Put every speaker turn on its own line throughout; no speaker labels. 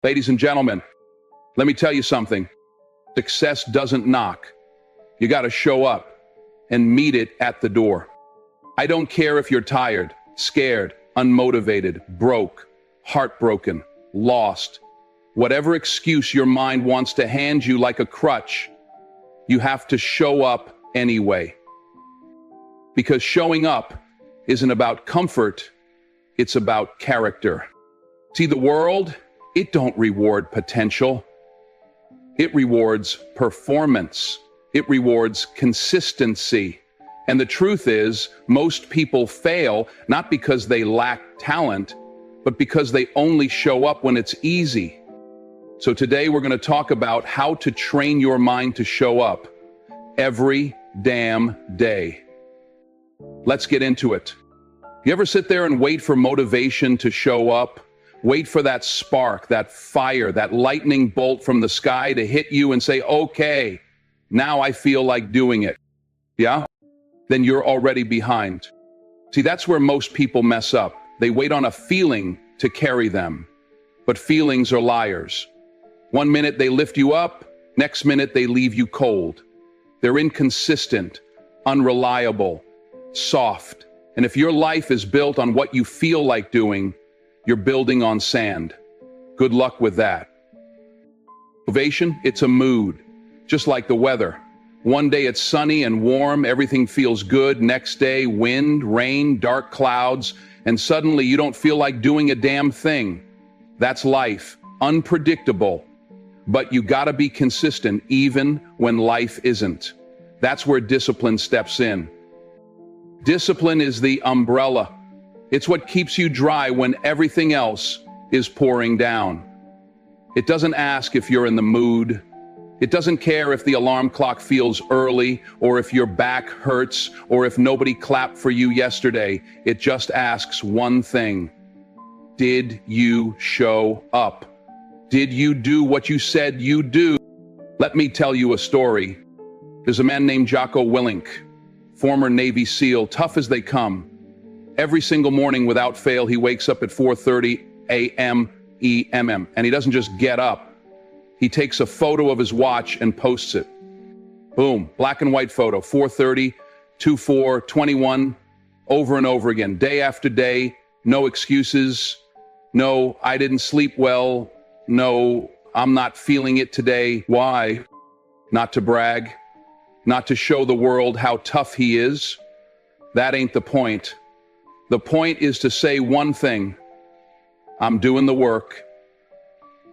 Ladies and gentlemen, let me tell you something. Success doesn't knock. You got to show up and meet it at the door. I don't care if you're tired, scared, unmotivated, broke, heartbroken, lost. Whatever excuse your mind wants to hand you like a crutch, you have to show up anyway. Because showing up isn't about comfort, it's about character. See, the world, it don't reward potential. It rewards performance. It rewards consistency. And the truth is, most people fail not because they lack talent, but because they only show up when it's easy. So today we're going to talk about how to train your mind to show up every damn day. Let's get into it. You ever sit there and wait for motivation to show up? Wait for that spark, that fire, that lightning bolt from the sky to hit you and say, okay, now I feel like doing it. Yeah? Then you're already behind. See, that's where most people mess up. They wait on a feeling to carry them. But feelings are liars. One minute they lift you up, next minute they leave you cold. They're inconsistent, unreliable, soft. And if your life is built on what you feel like doing, you're building on sand. Good luck with that. Motivation, it's a mood, just like the weather. One day it's sunny and warm, everything feels good. Next day, wind, rain, dark clouds, and suddenly you don't feel like doing a damn thing. That's life, unpredictable. But you gotta be consistent even when life isn't. That's where discipline steps in. Discipline is the umbrella. It's what keeps you dry when everything else is pouring down. It doesn't ask if you're in the mood. It doesn't care if the alarm clock feels early or if your back hurts or if nobody clapped for you yesterday. It just asks one thing. Did you show up? Did you do what you said you'd do? Let me tell you a story. There's a man named Jocko Willink, former Navy SEAL, tough as they come. Every single morning without fail, he wakes up at 4:30 a.m. EMM, and he doesn't just get up. He takes a photo of his watch and posts it. Boom, black and white photo, 4:30, 2:04, 21, over and over again, day after day, no excuses, no, I didn't sleep well, no, I'm not feeling it today. Why? Not to brag, not to show the world how tough he is. That ain't the point. The point is to say one thing. I'm doing the work,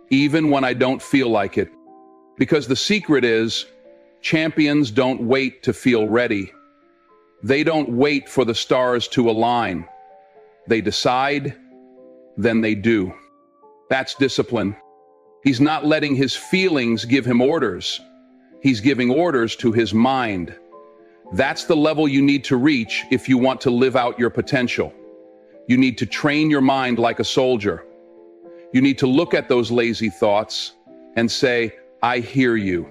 even when I don't feel like it. Because the secret is, champions don't wait to feel ready. They don't wait for the stars to align. They decide, then they do. That's discipline. He's not letting his feelings give him orders. He's giving orders to his mind. That's the level you need to reach if you want to live out your potential. You need to train your mind like a soldier. You need to look at those lazy thoughts and say, I hear you.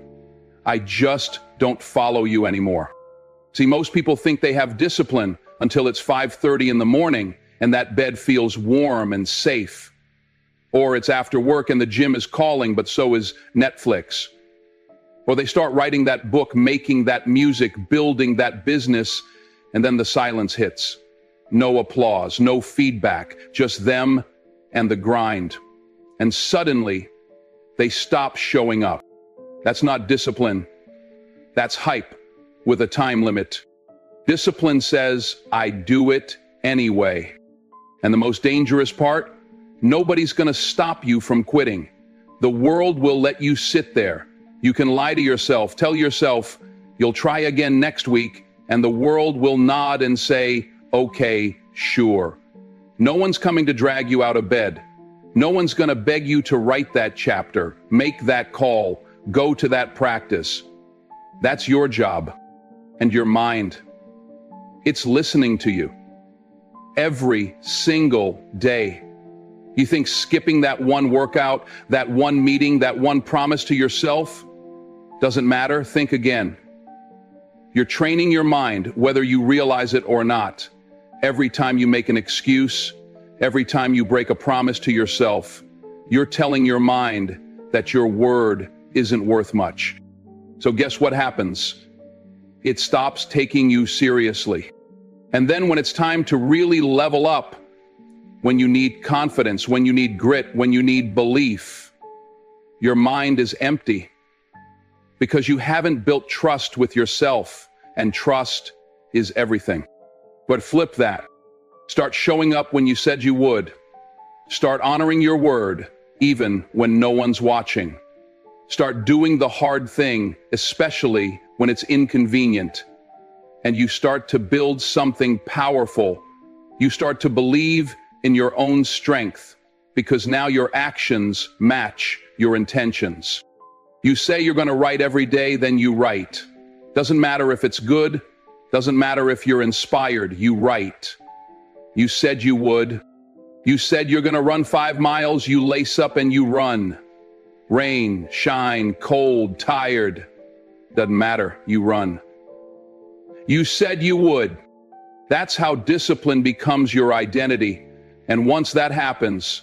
I just don't follow you anymore. See, most people think they have discipline until it's 5:30 in the morning and that bed feels warm and safe. Or it's after work and the gym is calling, but so is Netflix. Or they start writing that book, making that music, building that business, and then the silence hits. No applause, no feedback, just them and the grind. And suddenly, they stop showing up. That's not discipline. That's hype with a time limit. Discipline says, I do it anyway. And the most dangerous part, nobody's going to stop you from quitting. The world will let you sit there. You can lie to yourself, tell yourself, you'll try again next week, and the world will nod and say, okay, sure. No one's coming to drag you out of bed. No one's going to beg you to write that chapter, make that call, go to that practice. That's your job and your mind. It's listening to you every single day. You think skipping that one workout, that one meeting, that one promise to yourself doesn't matter? Think again. You're training your mind, whether you realize it or not. Every time you make an excuse, every time you break a promise to yourself, You're telling your mind that your word isn't worth much. So guess what happens? It stops taking you seriously. And then when it's time to really level up, when you need confidence, when you need grit, when you need belief, your mind is empty because you haven't built trust with yourself, and trust is everything. But flip that. Start showing up when you said you would. Start honoring your word, even when no one's watching. Start doing the hard thing, especially when it's inconvenient. And you start to build something powerful. You start to believe in your own strength, because now your actions match your intentions. You say you're going to write every day, then you write. Doesn't matter if it's good, doesn't matter if you're inspired, you write. You said you would. You said you're going to run 5 miles, you lace up and you run. Rain, shine, cold, tired, doesn't matter, you run. You said you would. That's how discipline becomes your identity. And once that happens,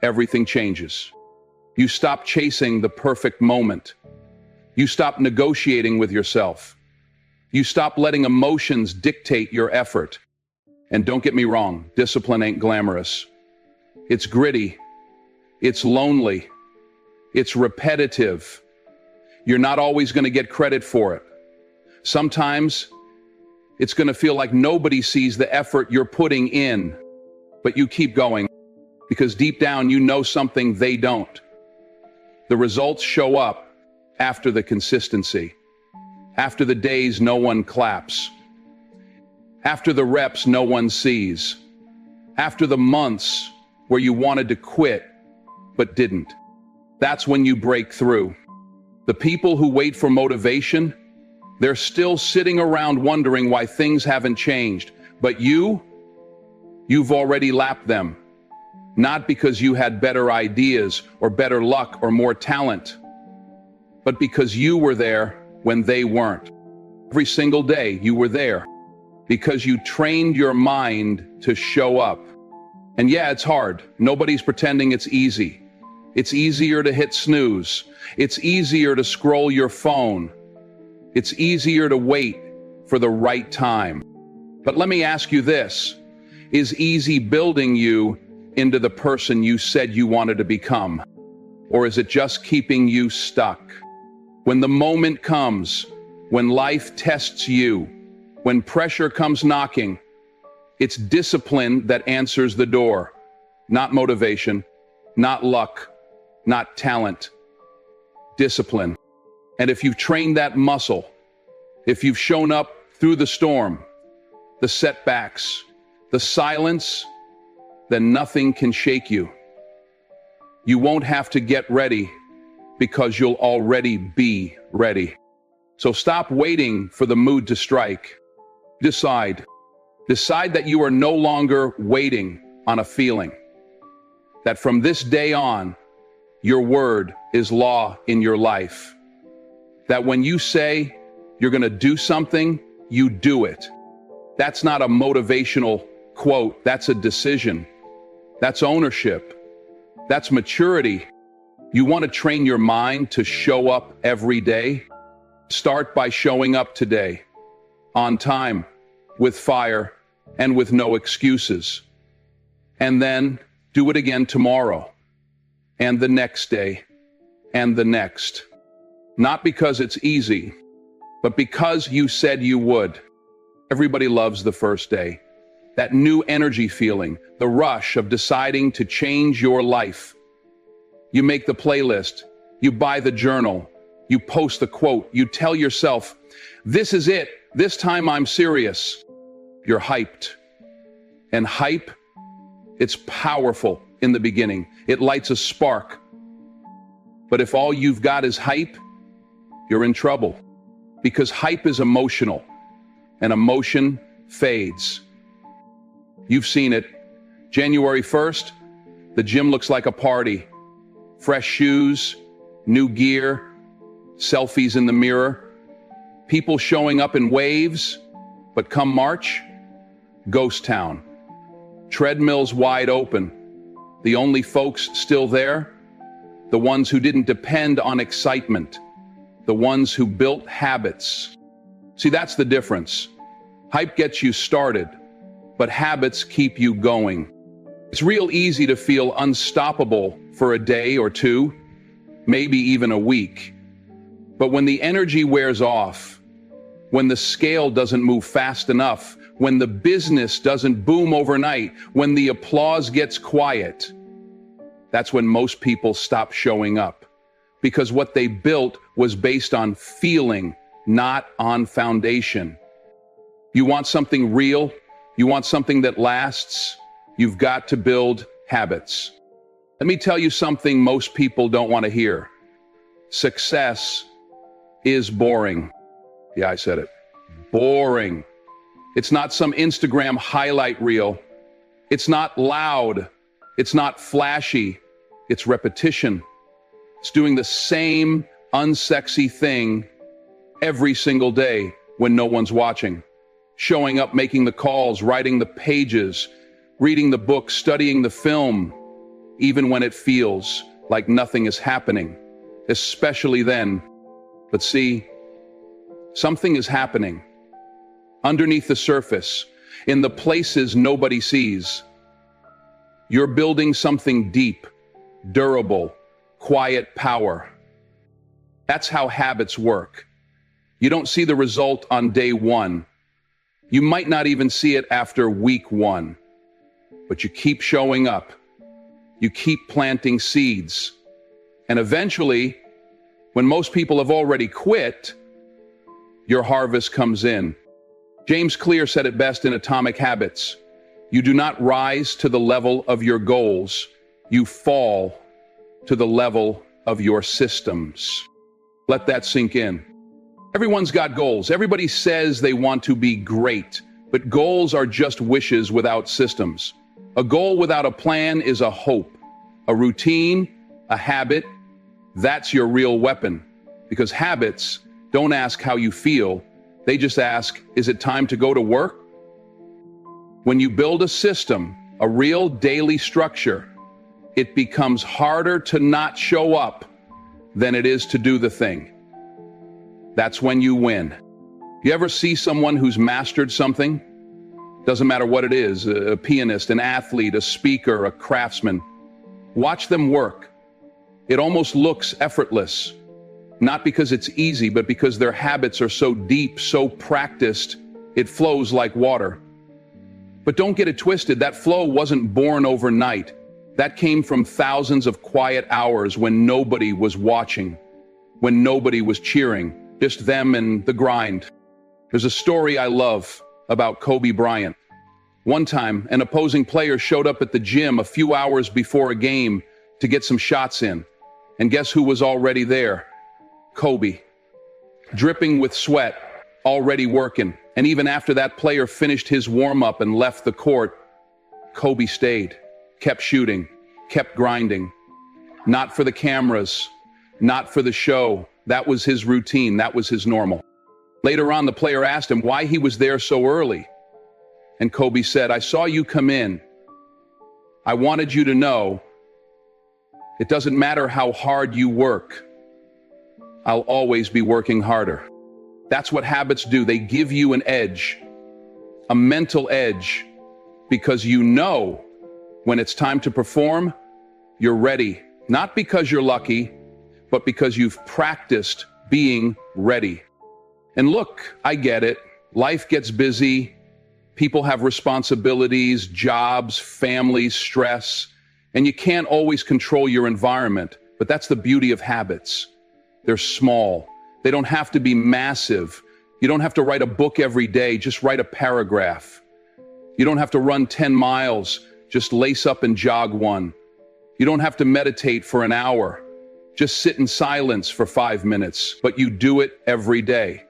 everything changes. You stop chasing the perfect moment. You stop negotiating with yourself. You stop letting emotions dictate your effort. And don't get me wrong, discipline ain't glamorous. It's gritty. It's lonely. It's repetitive. You're not always going to get credit for it. Sometimes it's going to feel like nobody sees the effort you're putting in, but you keep going because deep down you know something they don't. The results show up after the consistency, after the days no one claps, after the reps no one sees, after the months where you wanted to quit but didn't. That's when you break through. The people who wait for motivation, they're still sitting around wondering why things haven't changed. But you've already lapped them. Not because you had better ideas or better luck or more talent, but because you were there when they weren't. Every single day you were there because you trained your mind to show up. And yeah, it's hard. Nobody's pretending it's easy. It's easier to hit snooze. It's easier to scroll your phone. It's easier to wait for the right time. But let me ask you this. Is easy building you into the person you said you wanted to become? Or is it just keeping you stuck? When the moment comes, when life tests you, when pressure comes knocking, it's discipline that answers the door, not motivation, not luck, not talent. Discipline. And if you've trained that muscle, if you've shown up through the storm, the setbacks, the silence, then nothing can shake you. You won't have to get ready because you'll already be ready. So stop waiting for the mood to strike. Decide. Decide that you are no longer waiting on a feeling. That from this day on, your word is law in your life. That when you say you're going to do something, you do it. That's not a motivational quote. That's a decision. That's ownership. That's maturity. You want to train your mind to show up every day? Start by showing up today, on time, with fire, and with no excuses. And then do it again tomorrow, and the next day, and the next. Not because it's easy, but because you said you would. Everybody loves the first day. That new energy feeling, the rush of deciding to change your life. You make the playlist, you buy the journal, you post the quote, you tell yourself, this is it, this time I'm serious. You're hyped. And hype, it's powerful in the beginning. It lights a spark. But if all you've got is hype, you're in trouble. Because hype is emotional, and emotion fades. You've seen it. January 1st, the gym looks like a party. Fresh shoes, new gear, selfies in the mirror, people showing up in waves. But come March, ghost town. Treadmills wide open, The only folks still there? The ones who didn't depend on excitement. The ones who built habits. See, that's the difference. Hype gets you started, but habits keep you going. It's real easy to feel unstoppable for a day or two, maybe even a week. But when the energy wears off, when the scale doesn't move fast enough, when the business doesn't boom overnight, when the applause gets quiet, that's when most people stop showing up. Because what they built was based on feeling, not on foundation. You want something real? You want something that lasts? You've got to build habits. Let me tell you something most people don't want to hear. Success is boring. Yeah, I said it. Boring. It's not some Instagram highlight reel. It's not loud. It's not flashy. It's repetition. It's doing the same unsexy thing every single day when no one's watching. Showing up, making the calls, writing the pages, reading the book, studying the film, even when it feels like nothing is happening, especially then. But see, something is happening underneath the surface, in the places nobody sees. You're building something deep, durable, quiet power. That's how habits work. You don't see the result on day one. You might not even see it after week one, but you keep showing up. You keep planting seeds. And eventually, when most people have already quit, your harvest comes in. James Clear said it best in Atomic Habits. You do not rise to the level of your goals. You fall to the level of your systems. Let that sink in. Everyone's got goals. Everybody says they want to be great, but goals are just wishes without systems. A goal without a plan is a hope, a routine, a habit. That's your real weapon, because habits don't ask how you feel. They just ask, is it time to go to work? When you build a system, a real daily structure, it becomes harder to not show up than it is to do the thing. That's when you win. You ever see someone who's mastered something? Doesn't matter what it is, a pianist, an athlete, a speaker, a craftsman. Watch them work. It almost looks effortless. Not because it's easy, but because their habits are so deep, so practiced, it flows like water. But don't get it twisted, that flow wasn't born overnight. That came from thousands of quiet hours when nobody was watching, when nobody was cheering, just them and the grind. There's a story I love about Kobe Bryant. One time, an opposing player showed up at the gym a few hours before a game to get some shots in. And guess who was already there? Kobe. Dripping with sweat, already working. And even after that player finished his warm-up and left the court, Kobe stayed, kept shooting, kept grinding. Not for the cameras, not for the show. That was his routine, that was his normal. Later on, the player asked him why he was there so early. And Kobe said, I saw you come in. I wanted you to know it doesn't matter how hard you work. I'll always be working harder. That's what habits do. They give you an edge, a mental edge, because you know when it's time to perform, you're ready. Not because you're lucky, but because you've practiced being ready. And look, I get it. Life gets busy. People have responsibilities, jobs, families, stress, and you can't always control your environment. But that's the beauty of habits. They're small. They don't have to be massive. You don't have to write a book every day, just write a paragraph. You don't have to run 10 miles, just lace up and jog one. You don't have to meditate for an hour, just sit in silence for 5 minutes, but you do it every day.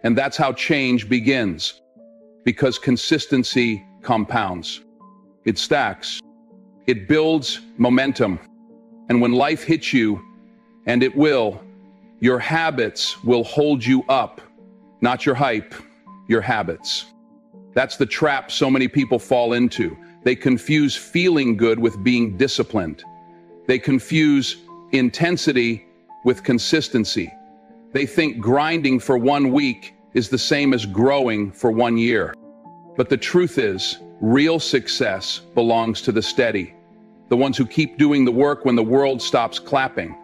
And that's how change begins, because consistency compounds. It stacks. It builds momentum. And when life hits you, and it will, your habits will hold you up. Not your hype, your habits. That's the trap so many people fall into. They confuse feeling good with being disciplined. They confuse intensity with consistency. They think grinding for 1 week is the same as growing for 1 year. But the truth is, real success belongs to the steady, the ones who keep doing the work when the world stops clapping,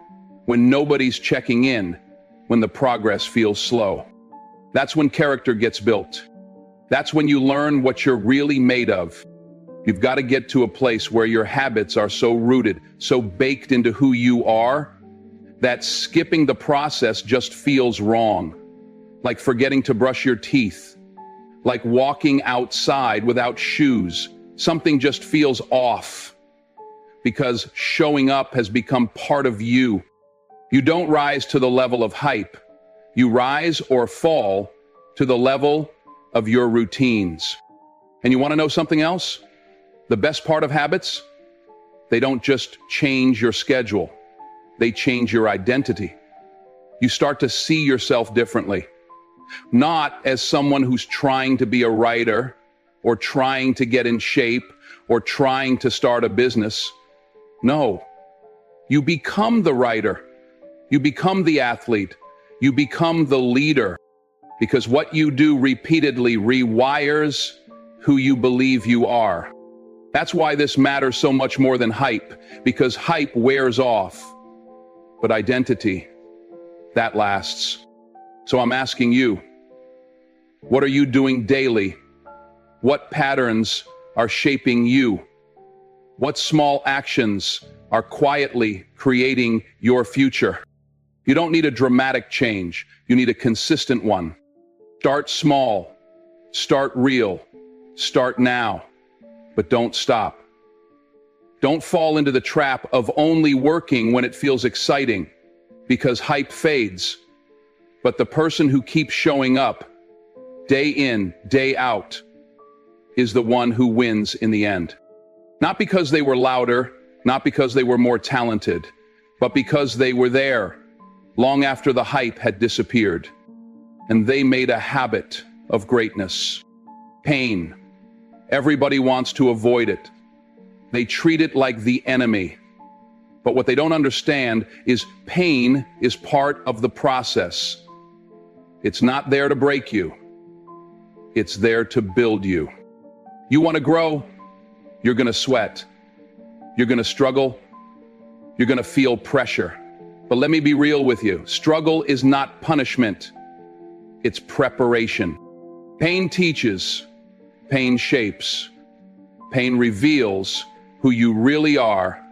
when nobody's checking in, when the progress feels slow. That's when character gets built. That's when you learn what you're really made of. You've got to get to a place where your habits are so rooted, so baked into who you are, that skipping the process just feels wrong. Like forgetting to brush your teeth, like walking outside without shoes. Something just feels off because showing up has become part of you. You don't rise to the level of hype. You rise or fall to the level of your routines. And you want to know something else? The best part of habits? They don't just change your schedule. They change your identity. You start to see yourself differently. Not as someone who's trying to be a writer or trying to get in shape or trying to start a business. No, you become the writer. You become the athlete. You become the leader because what you do repeatedly rewires who you believe you are. That's why this matters so much more than hype, because hype wears off, but identity, that lasts. So I'm asking you, what are you doing daily? What patterns are shaping you? What small actions are quietly creating your future? You don't need a dramatic change. You need a consistent one. Start small. Start real. Start now. But don't stop. Don't fall into the trap of only working when it feels exciting, because hype fades. But the person who keeps showing up, day in, day out, is the one who wins in the end. Not because they were louder, not because they were more talented, but because they were there long after the hype had disappeared. And they made a habit of greatness. Pain. Everybody wants to avoid it. They treat it like the enemy. But what they don't understand is pain is part of the process. It's not there to break you. It's there to build you. You want to grow? You're going to sweat. You're going to struggle. You're going to feel pressure. But let me be real with you. Struggle is not punishment. It's preparation. Pain teaches. Pain shapes. Pain reveals who you really are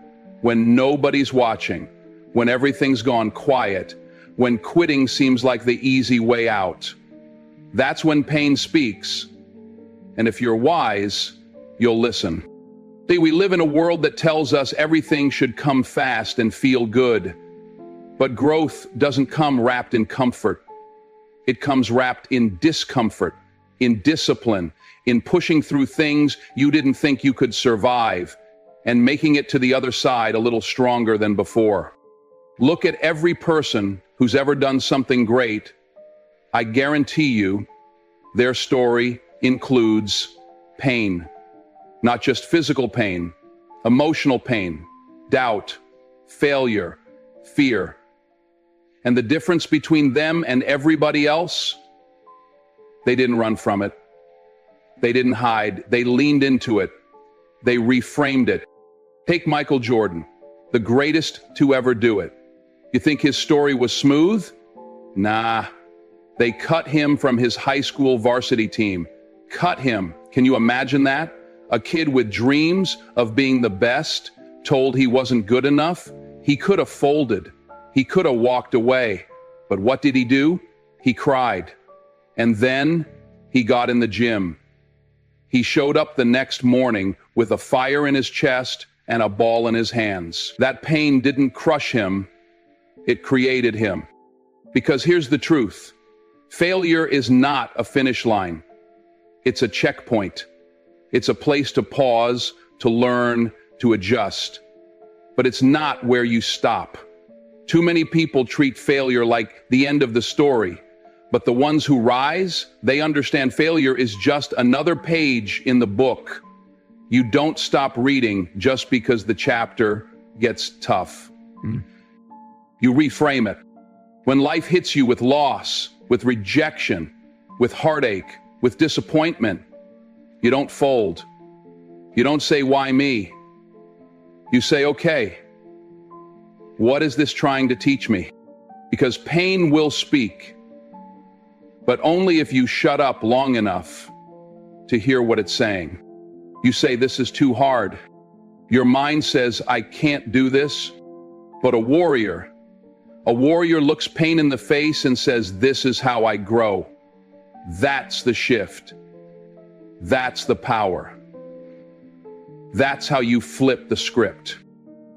when nobody's watching, when everything's gone quiet, when quitting seems like the easy way out. That's when pain speaks. And if you're wise, you'll listen. See, we live in a world that tells us everything should come fast and feel good. But growth doesn't come wrapped in comfort. It comes wrapped in discomfort, in discipline, in pushing through things you didn't think you could survive, and making it to the other side a little stronger than before. Look at every person who's ever done something great. I guarantee you, their story includes pain. Not just physical pain, emotional pain, doubt, failure, fear. And the difference between them and everybody else? They didn't run from it. They didn't hide. They leaned into it. They reframed it. Take Michael Jordan, the greatest to ever do it. You think his story was smooth? Nah. They cut him from his high school varsity team. Cut him. Can you imagine that? A kid with dreams of being the best, told he wasn't good enough? He could have folded. He could have walked away. But what did he do? He cried. And then he got in the gym. He showed up the next morning with a fire in his chest and a ball in his hands. That pain didn't crush him. It created him. Because here's the truth. Failure is not a finish line. It's a checkpoint. It's a place to pause, to learn, to adjust. But it's not where you stop. Too many people treat failure like the end of the story. But the ones who rise, they understand failure is just another page in the book. You don't stop reading just because the chapter gets tough. You reframe it. When life hits you with loss, with rejection, with heartache, with disappointment, you don't fold. You don't say, "Why me?" You say, "Okay, what is this trying to teach me?" Because pain will speak, but only if you shut up long enough to hear what it's saying. You say, "This is too hard." Your mind says, "I can't do this." But a warrior looks pain in the face and says, "This is how I grow." That's the shift. That's the power. That's how you flip the script.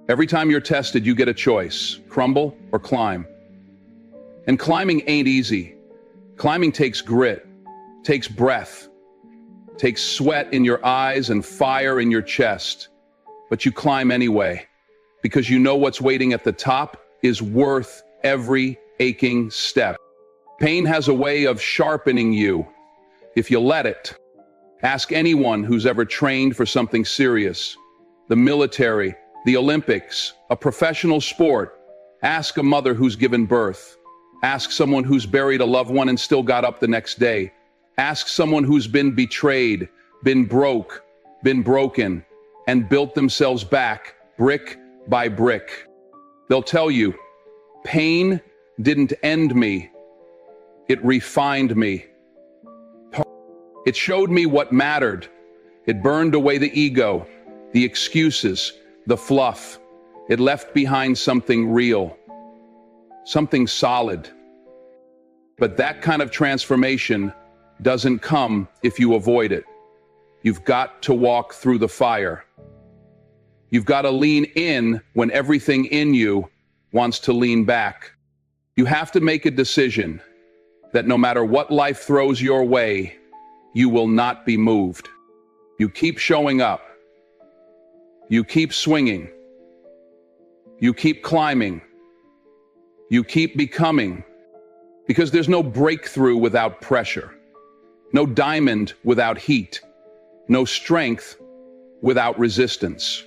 Every time you're tested, you get a choice: crumble or climb. And climbing ain't easy. Climbing takes grit, takes breath, takes sweat in your eyes and fire in your chest. But you climb anyway, because you know what's waiting at the top is worth every aching step. Pain has a way of sharpening you if you let it. Ask anyone who's ever trained for something serious: the military, the Olympics, a professional sport. Ask a mother who's given birth. Ask someone who's buried a loved one and still got up the next day. Ask someone who's been betrayed, been broke, been broken, and built themselves back brick by brick. They'll tell you, pain didn't end me, it refined me. It showed me what mattered. It burned away the ego, the excuses, the fluff. It left behind something real, something solid. But that kind of transformation doesn't come if you avoid it. You've got to walk through the fire. You've got to lean in when everything in you wants to lean back. You have to make a decision that no matter what life throws your way, you will not be moved. You keep showing up. You keep swinging. You keep climbing. You keep becoming. Because there's no breakthrough without pressure. No diamond without heat. No strength without resistance.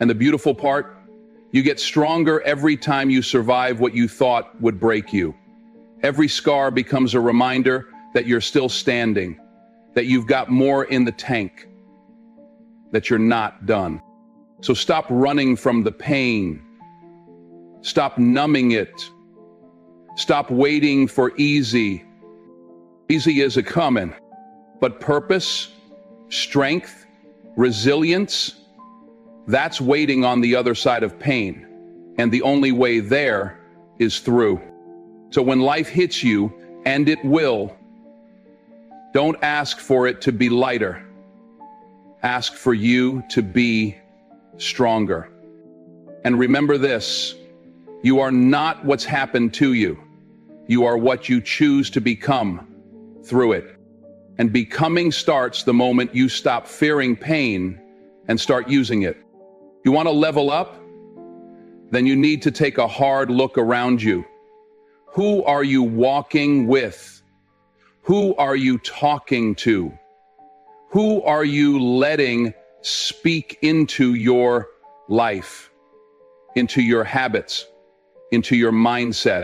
And the beautiful part, you get stronger every time you survive what you thought would break you. Every scar becomes a reminder that you're still standing, that you've got more in the tank, that you're not done. So stop running from the pain. Stop numbing it. Stop waiting for easy. Easy is a coming, but purpose, strength, resilience, that's waiting on the other side of pain. And the only way there is through. So when life hits you, and it will, don't ask for it to be lighter. Ask for you to be stronger. And remember this, you are not what's happened to you. You are what you choose to become through it. And becoming starts the moment you stop fearing pain and start using it. You want to level up? Then you need to take a hard look around you. Who are you walking with? Who are you talking to? Who are you letting speak into your life, into your habits, into your mindset?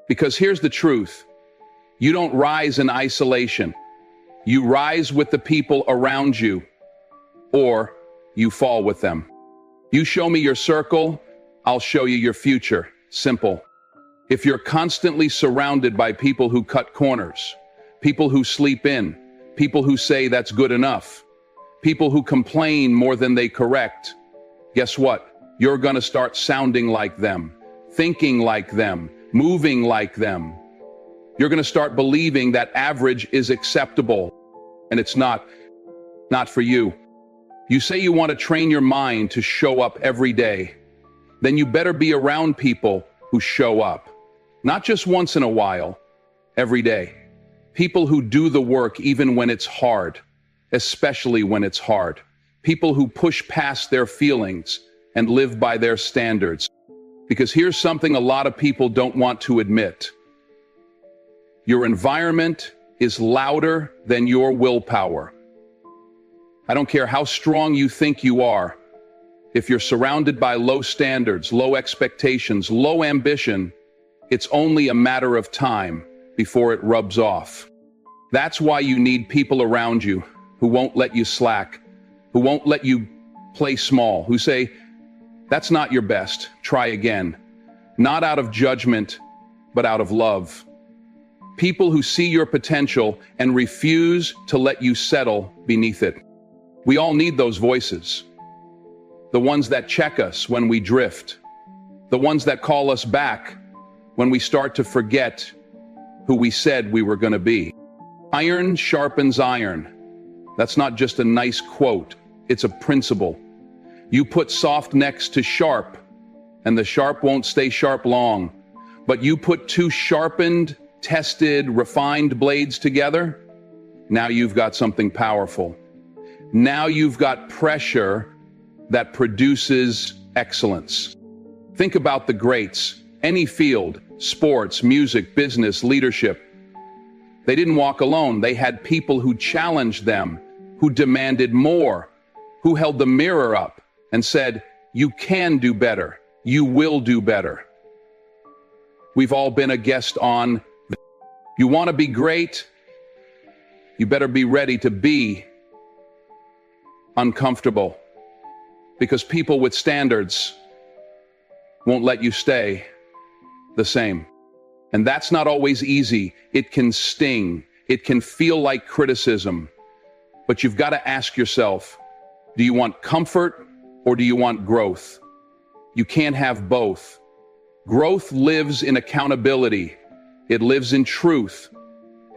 Because here's the truth. You don't rise in isolation. You rise with the people around you, or you fall with them. You show me your circle, I'll show you your future. Simple. If you're constantly surrounded by people who cut corners, people who sleep in, people who say that's good enough, people who complain more than they correct, guess what? You're going to start sounding like them, thinking like them, moving like them. You're going to start believing that average is acceptable, and it's not for you. You say you want to train your mind to show up every day. Then you better be around people who show up. Not just once in a while, every day. People who do the work even when it's hard, especially when it's hard. People who push past their feelings and live by their standards. Because here's something a lot of people don't want to admit. Your environment is louder than your willpower. I don't care how strong you think you are. If you're surrounded by low standards, low expectations, low ambition, it's only a matter of time before it rubs off. That's why you need people around you who won't let you slack, who won't let you play small, who say, "That's not your best, try again." Not out of judgment, but out of love. People who see your potential and refuse to let you settle beneath it. We all need those voices. The ones that check us when we drift. The ones that call us back when we start to forget who we said we were going to be. Iron sharpens iron. That's not just a nice quote, it's a principle. You put soft next to sharp, and the sharp won't stay sharp long. But you put two sharpened, tested, refined blades together, now you've got something powerful. Now you've got pressure that produces excellence. Think about the greats, any field, sports, music, business, leadership. They didn't walk alone. They had people who challenged them, who demanded more, who held the mirror up and said, "You can do better. You will do better." We've all been a guest on. You want to be great? You better be ready to be uncomfortable, because people with standards won't let you stay the same. And that's not always easy. It can sting. It can feel like criticism. But you've got to ask yourself, do you want comfort or do you want growth? You can't have both. Growth lives in accountability. It lives in truth.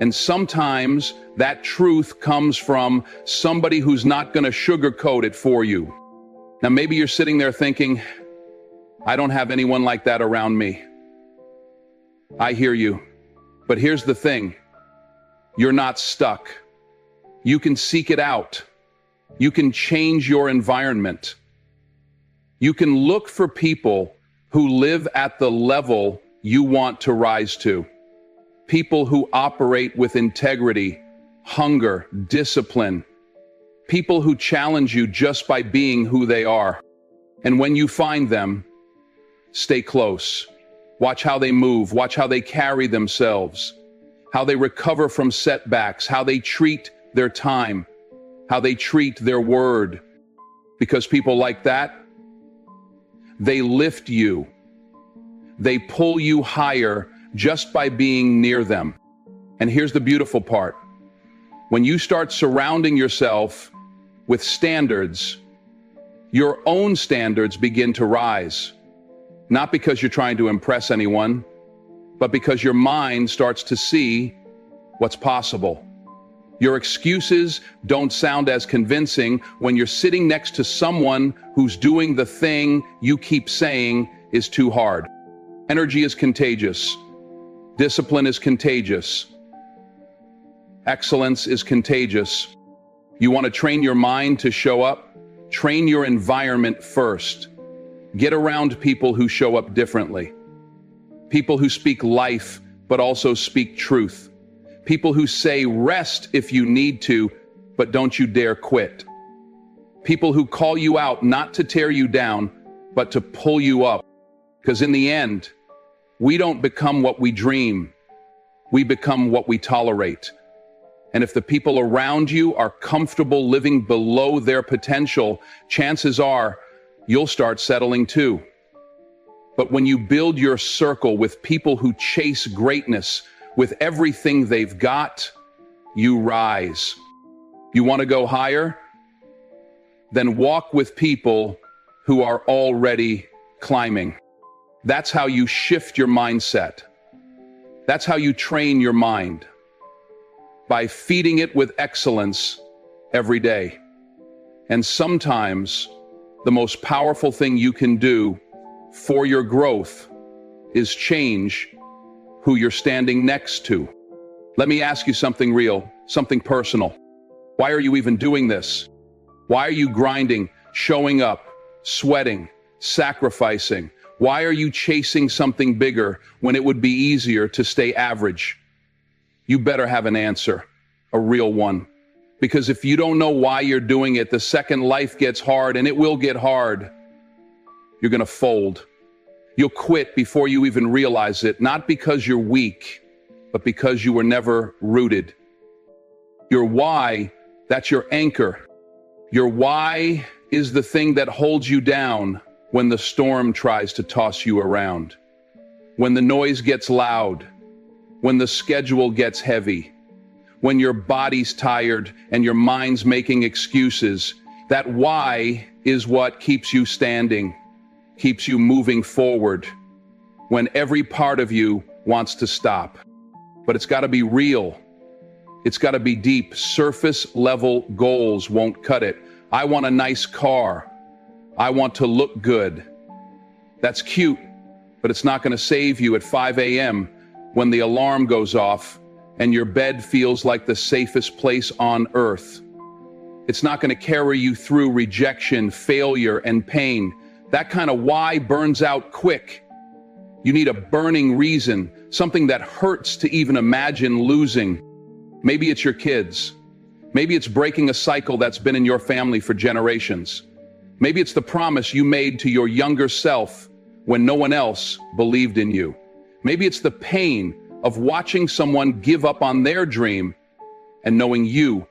And sometimes that truth comes from somebody who's not going to sugarcoat it for you. Now, maybe you're sitting there thinking, I don't have anyone like that around me. I hear you. But here's the thing. You're not stuck. You can seek it out. You can change your environment. You can look for people who live at the level you want to rise to. People who operate with integrity, hunger, discipline. People who challenge you just by being who they are. And when you find them, stay close. Watch how they move. Watch how they carry themselves. How they recover from setbacks. How they treat their time. How they treat their word. Because people like that, they lift you. They pull you higher just by being near them. And here's the beautiful part. When you start surrounding yourself with standards, your own standards begin to rise. Not because you're trying to impress anyone, but because your mind starts to see what's possible. Your excuses don't sound as convincing when you're sitting next to someone who's doing the thing you keep saying is too hard. Energy is contagious. Discipline is contagious. Excellence is contagious. You want to train your mind to show up? Train your environment first. Get around people who show up differently. People who speak life, but also speak truth. People who say rest if you need to, but don't you dare quit. People who call you out not to tear you down, but to pull you up. Because in the end, we don't become what we dream. We become what we tolerate. And if the people around you are comfortable living below their potential, chances are you'll start settling too. But when you build your circle with people who chase greatness with everything they've got, you rise. You want to go higher? Then walk with people who are already climbing. That's how you shift your mindset. That's how you train your mind. By feeding it with excellence every day. And sometimes the most powerful thing you can do for your growth is change who you're standing next to. Let me ask you something real, something personal. Why are you even doing this? Why are you grinding, showing up, sweating, sacrificing? Why are you chasing something bigger when it would be easier to stay average? You better have an answer, a real one. Because if you don't know why you're doing it, the second life gets hard, and it will get hard, you're going to fold. You'll quit before you even realize it, not because you're weak, but because you were never rooted. Your why, that's your anchor. Your why is the thing that holds you down when the storm tries to toss you around. When the noise gets loud, when the schedule gets heavy, when your body's tired and your mind's making excuses, that why is what keeps you standing, keeps you moving forward, when every part of you wants to stop. But it's got to be real. It's got to be deep. Surface level goals won't cut it. I want a nice car. I want to look good. That's cute, but it's not going to save you at 5 a.m. when the alarm goes off and your bed feels like the safest place on earth. It's not going to carry you through rejection, failure, and pain. That kind of why burns out quick. You need a burning reason, something that hurts to even imagine losing. Maybe it's your kids. Maybe it's breaking a cycle that's been in your family for generations. Maybe it's the promise you made to your younger self when no one else believed in you. Maybe it's the pain of watching someone give up on their dream and knowing you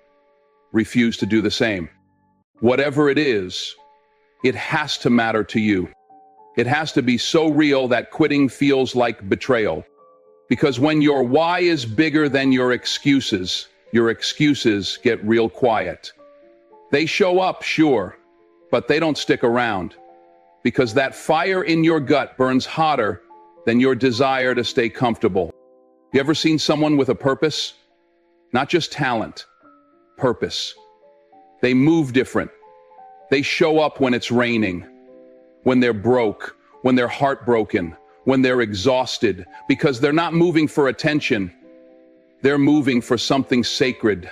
refuse to do the same. Whatever it is, it has to matter to you. It has to be so real that quitting feels like betrayal. Because when your why is bigger than your excuses get real quiet. They show up, sure, but they don't stick around. Because that fire in your gut burns hotter than your desire to stay comfortable. You ever seen someone with a purpose? Not just talent, purpose. They move different. They show up when it's raining, when they're broke, when they're heartbroken, when they're exhausted, because they're not moving for attention. They're moving for something sacred.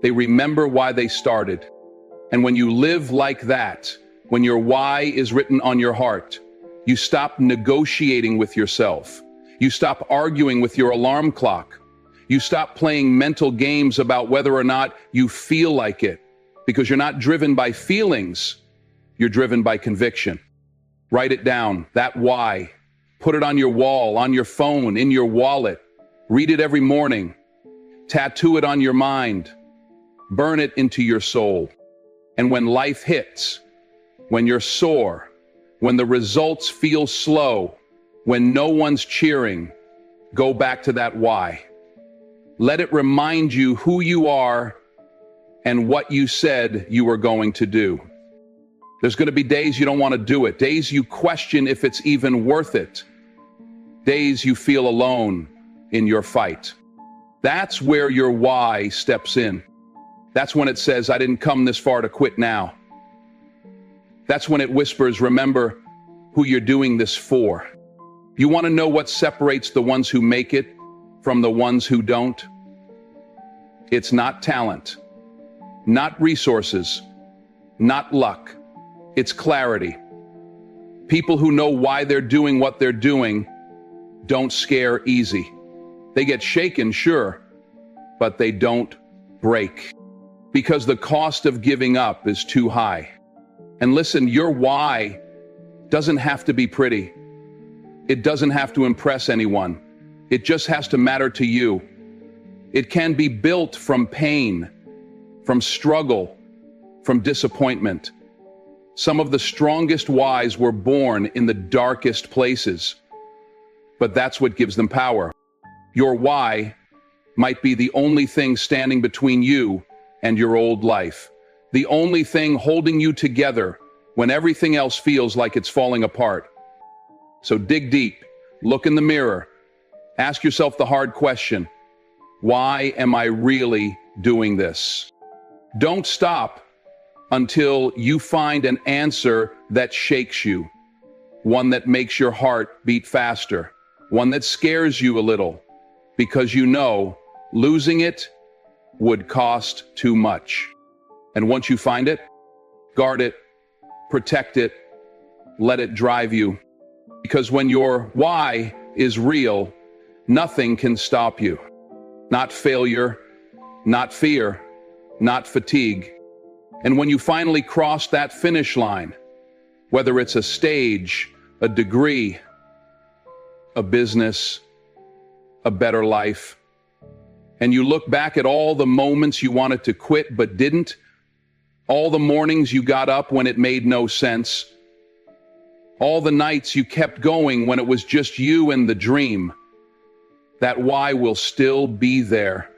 They remember why they started. And when you live like that, when your why is written on your heart, you stop negotiating with yourself. You stop arguing with your alarm clock. You stop playing mental games about whether or not you feel like it, because you're not driven by feelings. You're driven by conviction. Write it down, that why. Put it on your wall, on your phone, in your wallet. Read it every morning. Tattoo it on your mind. Burn it into your soul. And when life hits, when you're sore, when the results feel slow, when no one's cheering, go back to that why. Let it remind you who you are and what you said you were going to do. There's going to be days you don't want to do it, days you question if it's even worth it, days you feel alone in your fight. That's where your why steps in. That's when it says, I didn't come this far to quit now. That's when it whispers, remember who you're doing this for. You want to know what separates the ones who make it from the ones who don't? It's not talent, not resources, not luck. It's clarity. People who know why they're doing what they're doing don't scare easy. They get shaken, sure, but they don't break. Because the cost of giving up is too high. And listen, your why doesn't have to be pretty. It doesn't have to impress anyone. It just has to matter to you. It can be built from pain, from struggle, from disappointment. Some of the strongest whys were born in the darkest places. But that's what gives them power. Your why might be the only thing standing between you and your old life. The only thing holding you together when everything else feels like it's falling apart. So dig deep, look in the mirror, ask yourself the hard question, why am I really doing this? Don't stop until you find an answer that shakes you, one that makes your heart beat faster, one that scares you a little, because you know losing it would cost too much. And once you find it, guard it, protect it, let it drive you. Because when your why is real, nothing can stop you. Not failure, not fear, not fatigue. And when you finally cross that finish line, whether it's a stage, a degree, a business, a better life, and you look back at all the moments you wanted to quit but didn't, all the mornings you got up when it made no sense, all the nights you kept going when it was just you and the dream, that why will still be there,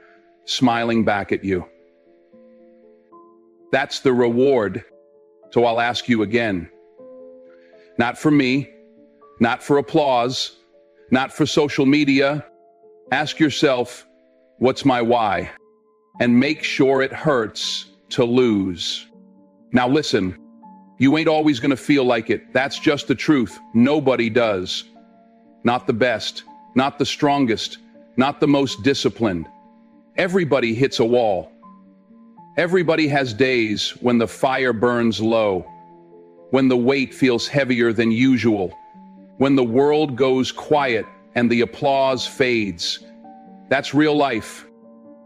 smiling back at you. That's the reward. So I'll ask you again. Not for me, not for applause, not for social media. Ask yourself, what's my why? And make sure it hurts to lose. Now listen, you ain't always gonna feel like it. That's just the truth. Nobody does. Not the best, not the strongest, not the most disciplined. Everybody hits a wall. Everybody has days when the fire burns low, when the weight feels heavier than usual, when the world goes quiet and the applause fades. That's real life.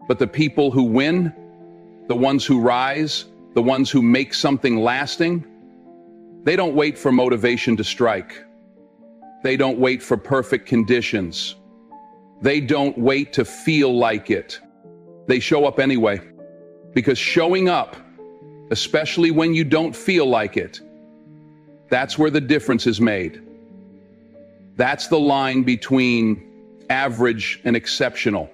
But the people who win, the ones who rise, the ones who make something lasting, they don't wait for motivation to strike. They don't wait for perfect conditions. They don't wait to feel like it. They show up anyway. Because showing up, especially when you don't feel like it, that's where the difference is made. That's the line between average and exceptional.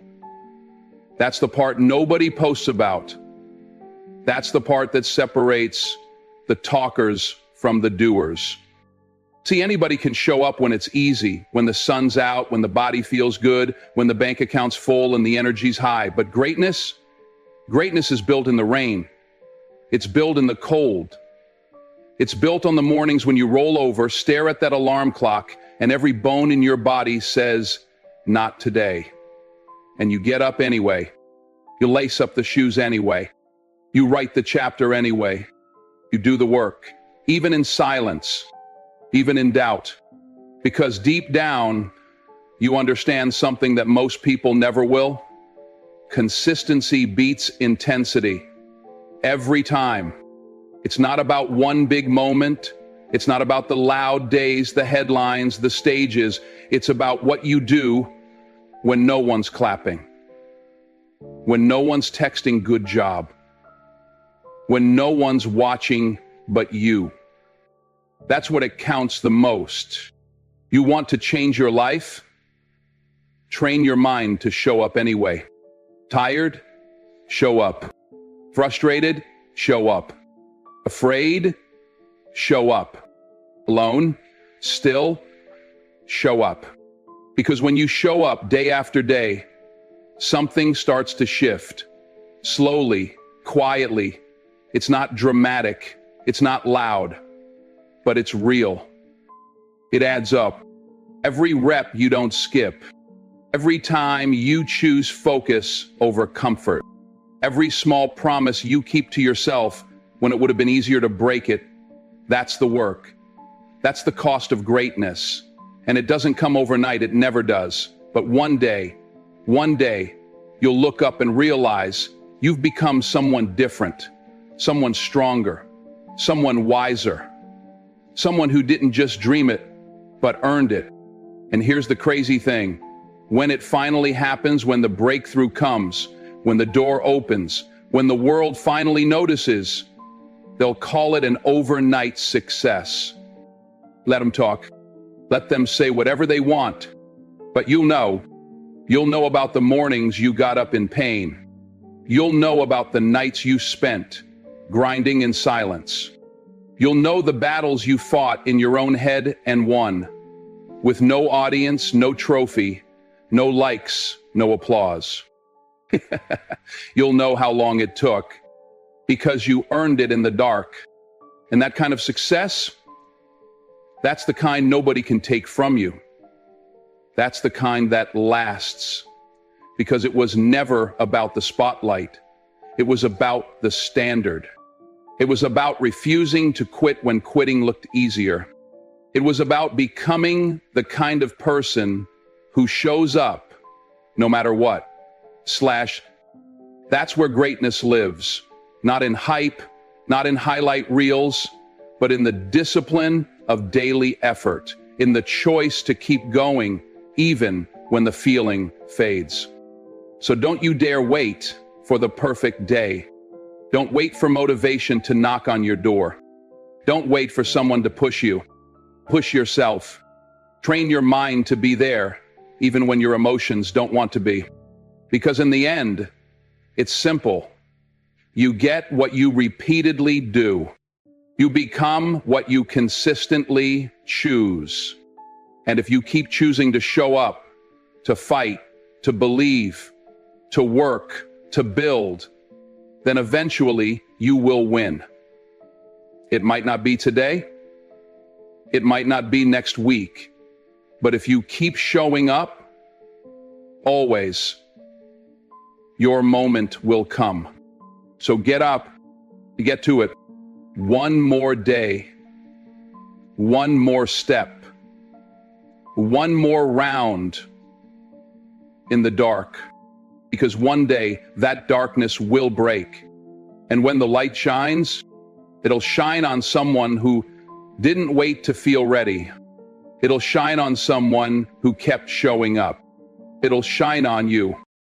That's the part nobody posts about. That's the part that separates the talkers from the doers. See, anybody can show up when it's easy, when the sun's out, when the body feels good, when the bank account's full and the energy's high. But greatness is built in the rain. It's built in the cold. It's built on the mornings when you roll over, stare at that alarm clock, and every bone in your body says, not today. And you get up anyway. You lace up the shoes anyway. You write the chapter anyway. You do the work, even in silence, even in doubt. Because deep down, you understand something that most people never will. Consistency beats intensity. Every time. It's not about one big moment. It's not about the loud days, the headlines, the stages. It's about what you do when no one's clapping. When no one's texting good job. When no one's watching but you. That's what it counts the most. You want to change your life? Train your mind to show up anyway. Tired? Show up. Frustrated? Show up. Afraid? Show up. Alone? Still? Show up. Because when you show up day after day, something starts to shift. Slowly, quietly. It's not dramatic. It's not loud. But it's real. It adds up. Every rep you don't skip. Every time you choose focus over comfort. Every small promise you keep to yourself when it would have been easier to break it. That's the work. That's the cost of greatness. And it doesn't come overnight. It never does. But one day, you'll look up and realize you've become someone different, someone stronger, someone wiser, someone who didn't just dream it, but earned it. And here's the crazy thing. When it finally happens, when the breakthrough comes, when the door opens, when the world finally notices, they'll call it an overnight success. Let them talk. Let them say whatever they want. But you'll know about the mornings you got up in pain. You'll know about the nights you spent grinding in silence. You'll know the battles you fought in your own head and won, with no audience, no trophy, no likes, no applause. You'll know how long it took, because you earned it in the dark. And that kind of success, that's the kind nobody can take from you. That's the kind that lasts, because it was never about the spotlight. It was about the standard. It was about refusing to quit when quitting looked easier. It was about becoming the kind of person who shows up no matter what. / that That's where greatness lives. Not in hype, not in highlight reels, but in the discipline of daily effort, in the choice to keep going even when the feeling fades. So don't you dare wait for the perfect day. Don't wait for motivation to knock on your door. Don't wait for someone to push you. Push yourself. Train your mind to be there, even when your emotions don't want to be. Because in the end, it's simple. You get what you repeatedly do. You become what you consistently choose. And if you keep choosing to show up, to fight, to believe, to work, to build, then eventually you will win. It might not be today. It might not be next week. But if you keep showing up, always, your moment will come. So get up, get to it. One more day, one more step, one more round in the dark. Because one day that darkness will break. And when the light shines, it'll shine on someone who didn't wait to feel ready. It'll shine on someone who kept showing up. It'll shine on you.